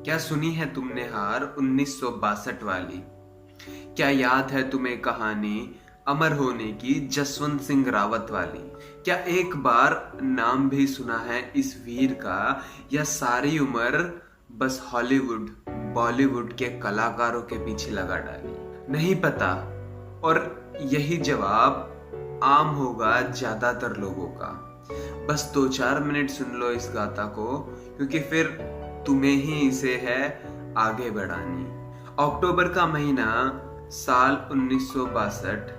क्या सुनी है तुमने हार 1962 वाली? क्या याद है तुम्हें कहानी अमर होने की जसवंत सिंह रावत वाली? क्या एक बार नाम भी सुना है इस वीर का, या सारी उम्र बस हॉलीवुड बॉलीवुड के कलाकारों के पीछे लगा डाली? नहीं पता। और यही जवाब आम होगा ज्यादातर लोगों का। बस 2-4 मिनट सुन लो इस गाथा को, क्योंकि फिर तुम्हें ही इसे है आगे बढ़ानी। अक्टूबर का महीना, साल 1962।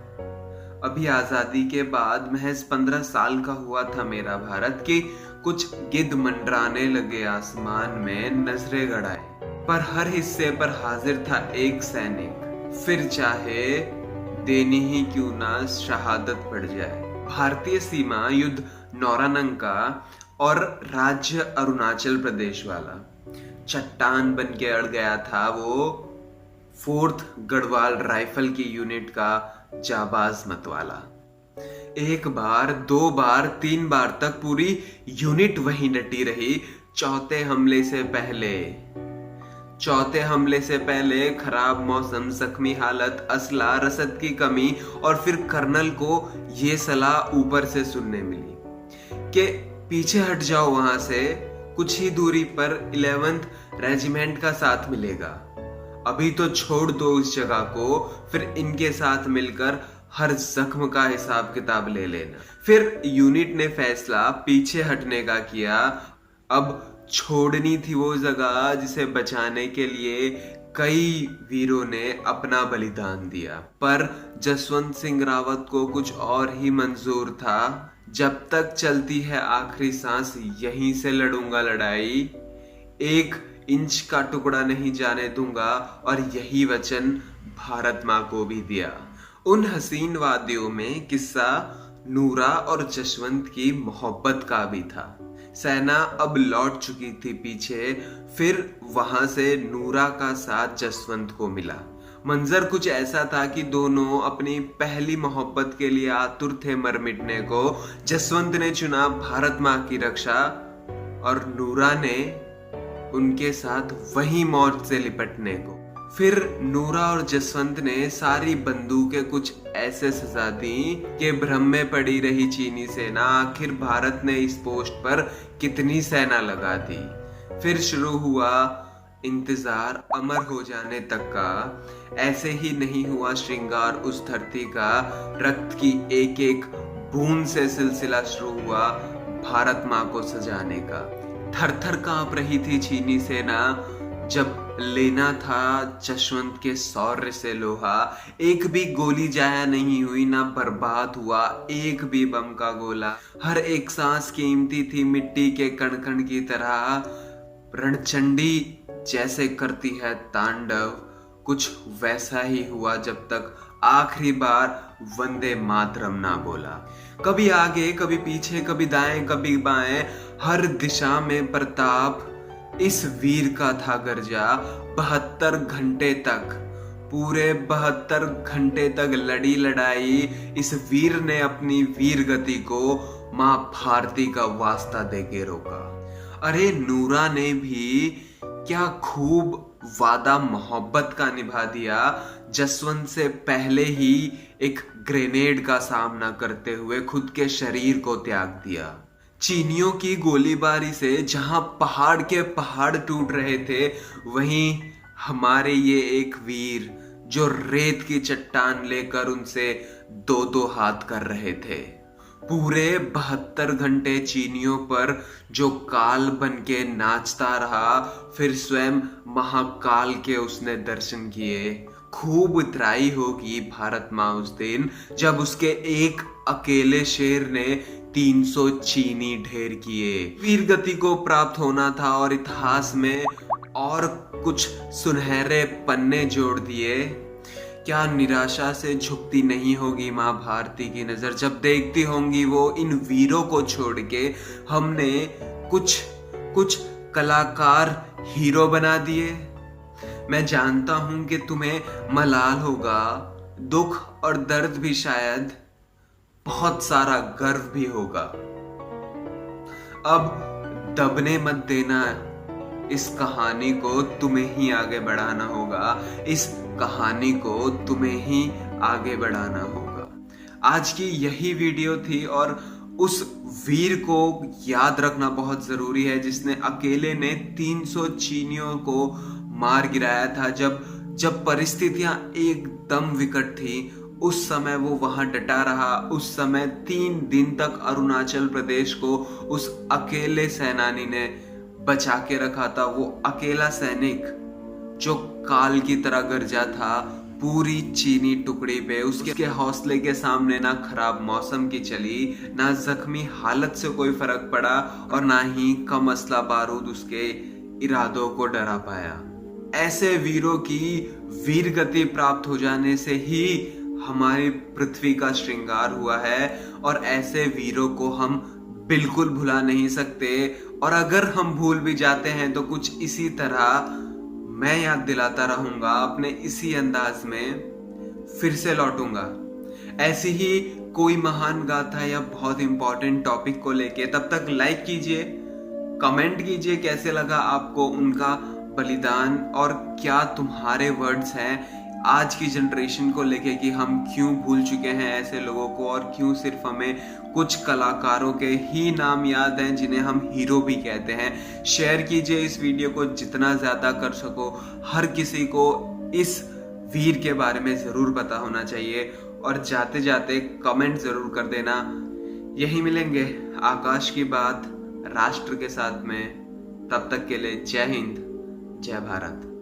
अभी आजादी के बाद महज 15 साल का हुआ था मेरा भारत कि कुछ गिद्ध मंडराने लगे आसमान में नजरें गड़ाए। पर हर हिस्से पर हाजिर था एक सैनिक, फिर चाहे देनी ही क्यों ना शहादत पड़ जाए। भारतीय सीमा युद्ध नौरानंका और राज्य अरुणाचल प्रदेश वाला। चट्टान बन के अड़ गया था वो 4th गढ़वाल राइफल की यूनिट का जाबाज मतवाला। एक बार, 2 बार, 3 बार तक पूरी यूनिट वहीं डटी रही। चौथे हमले से पहले खराब मौसम, जख्मी हालत, असला, रसद की कमी, और फिर कर्नल को ये सलाह ऊपर से सुनने मिली कि पीछे हट जाओ वहां से, कुछ ही दूरी पर 11th रेजिमेंट का साथ मिलेगा। अभी तो छोड़ दो उस जगह को, फिर इनके साथ मिलकर हर जख्म का हिसाब किताब ले लेना। फिर यूनिट ने फैसला पीछे हटने का किया। अब छोड़नी थी वो जगह जिसे बचाने के लिए कई वीरों ने अपना बलिदान दिया। पर जसवंत सिंह रावत को कुछ और ही मंजूर था। जब तक चलती है आखिरी सांस, यहीं से लड़ूंगा लड़ाई, 1 इंच का टुकड़ा नहीं जाने दूंगा। और यही वचन भारत माँ को भी दिया। उन हसीन वादियों में किस्सा नूरा और जसवंत की मोहब्बत का भी था। सेना अब लौट चुकी थी पीछे, फिर वहां से नूरा का साथ जसवंत को मिला। मंजर कुछ ऐसा था कि दोनों अपनी पहली मोहब्बत के लिए आतुर थे मर मिटने को। जसवंत ने चुना भारत माँ की रक्षा, और नूरा ने उनके साथ वही मौत से लिपटने को। फिर नूरा और जसवंत ने सारी बंदूकें कुछ ऐसे सजा दी कि भ्रम में पड़ी रही चीनी सेना। आखिर भारत ने इस पोस्ट पर कितनी सेना लगा दी। फिर शुरू हुआ इंतजार अमर हो जाने तक का। ऐसे ही नहीं हुआ श्रृंगार उस धरती का, रक्त की एक एक बूंद से सिलसिला शुरू हुआ भारत माँ को सजाने का। थर थर कांप रही थी चीनी सेना जब लेना था जसवंत के शौर्य से लोहा। एक भी गोली जाया नहीं हुई, ना बर्बाद हुआ एक भी बम का गोला। हर एक सांस कीमती थी मिट्टी के कण कण की तरह। रणचंडी जैसे करती है तांडव, कुछ वैसा ही हुआ जब तक आखिरी बार वंदे मातरम ना बोला। कभी आगे, कभी पीछे, कभी दाएं, कभी बाएं, हर दिशा में प्रताप इस वीर का था गर्जा। 72 घंटे तक, पूरे 72 घंटे तक लड़ी लड़ाई। इस वीर ने अपनी वीर गति को मां भारती का वास्ता देके रोका। अरे नूरा ने भी क्या खूब वादा मोहब्बत का निभा दिया। जसवंत से पहले ही एक ग्रेनेड का सामना करते हुए खुद के शरीर को त्याग दिया। चीनियों की गोलीबारी से जहां पहाड़ के पहाड़ टूट रहे थे, वहीं हमारे ये एक वीर जो रेत की चट्टान लेकर उनसे 2-2 हाथ कर रहे थे। पूरे 72 घंटे चीनियों पर जो काल बन के नाचता रहा, फिर स्वयं महाकाल के उसने दर्शन किए। खूब उतराई होगी भारत माँ उस दिन, जब उसके एक अकेले शेर ने 300 चीनी ढेर किए। वीर गति को प्राप्त होना था और इतिहास में और कुछ सुनहरे पन्ने जोड़ दिए। क्या निराशा से झुकती नहीं होगी माँ भारती की नजर जब देखती होंगी वो इन वीरों को छोड़ के हमने कुछ कलाकार हीरो बना दिए। मैं जानता हूं कि तुम्हें मलाल होगा, दुख और दर्द भी, शायद बहुत सारा गर्व भी होगा। अब दबने मत देना इस कहानी को तुम्हें ही आगे बढ़ाना होगा, इस कहानी को तुम्हें ही आगे बढ़ाना होगा। आज की यही वीडियो थी और उस वीर को याद रखना बहुत जरूरी है जिसने अकेले ने 300 चीनियों को मार गिराया था। जब परिस्थितियां एकदम विकट थी उस समय वो वहां डटा रहा। उस समय 3 दिन तक अरुणाचल प्रदेश को उस अकेले सेनानी ने बचा के रखा था। वो अकेला सैनिक जो काल की तरह गरजा था पूरी चीनी टुकड़ी पे। उसके हौसले के सामने ना खराब मौसम की चली, ना जख्मी हालत से कोई फर्क पड़ा और ना ही कम असला बारूद उसके इरादों को डरा पाया। ऐसे वीरों की वीर गति प्राप्त हो जाने से ही हमारी पृथ्वी का श्रृंगार हुआ है और ऐसे वीरों को हम बिल्कुल भुला नहीं सकते। और अगर हम भूल भी जाते हैं तो कुछ इसी तरह मैं याद दिलाता रहूंगा, अपने इसी अंदाज में फिर से लौटूंगा ऐसी ही कोई महान गाथा या बहुत इंपॉर्टेंट टॉपिक को लेके। तब तक लाइक कीजिए, कमेंट कीजिए कैसे लगा आपको उनका बलिदान और क्या तुम्हारे वर्ड्स हैं आज की जनरेशन को लेके कि हम क्यों भूल चुके हैं ऐसे लोगों को और क्यों सिर्फ हमें कुछ कलाकारों के ही नाम याद हैं जिन्हें हम हीरो भी कहते हैं। शेयर कीजिए इस वीडियो को जितना ज्यादा कर सको, हर किसी को इस वीर के बारे में जरूर पता होना चाहिए। और जाते जाते कमेंट जरूर कर देना। यही मिलेंगे आकाश की बात राष्ट्र के साथ में। तब तक के लिए जय हिंद, जय भारत।